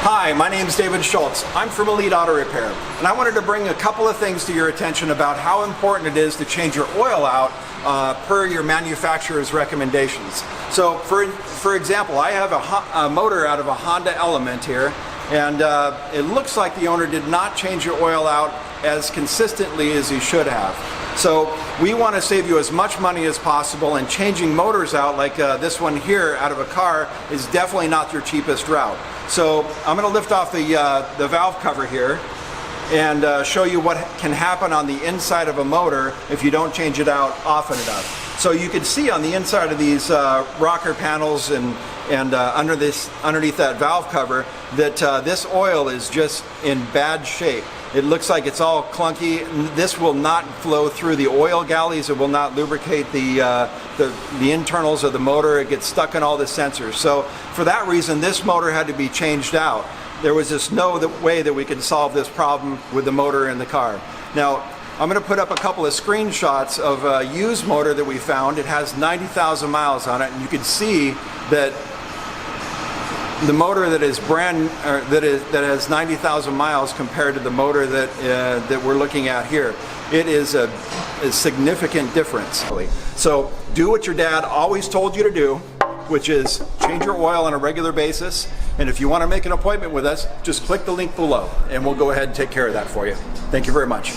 Hi, my name is David Schultz. I'm from Elite Auto Repair, and I wanted to bring a couple of things to your attention about how important it is to change your oil out per your manufacturer's recommendations. So, for example, I have a motor out of a Honda Element here, and it looks like the owner did not change your oil out as consistently as he should have. So we want to save you as much money as possible, and changing motors out like this one here out of a car is definitely not your cheapest route. So I'm going to lift off the valve cover here and show you what can happen on the inside of a motor if you don't change it out often enough. So you can see on the inside of these rocker panels and underneath that valve cover that this oil is just in bad shape. It looks like it's all clunky. This will not flow through the oil galleys. It will not lubricate the internals of the motor. It gets stuck in all the sensors. So for that reason, this motor had to be changed out. There was just no way that we could solve this problem with the motor in the car. Now, I'm going to put up a couple of screenshots of a used motor that we found. It has 90,000 miles on it, and you can see that the motor that is that has 90,000 miles compared to the motor that we're looking at here, it is a significant difference. So do what your dad always told you to do, which is change your oil on a regular basis. And if you want to make an appointment with us, just click the link below and we'll go ahead and take care of that for you. Thank you very much.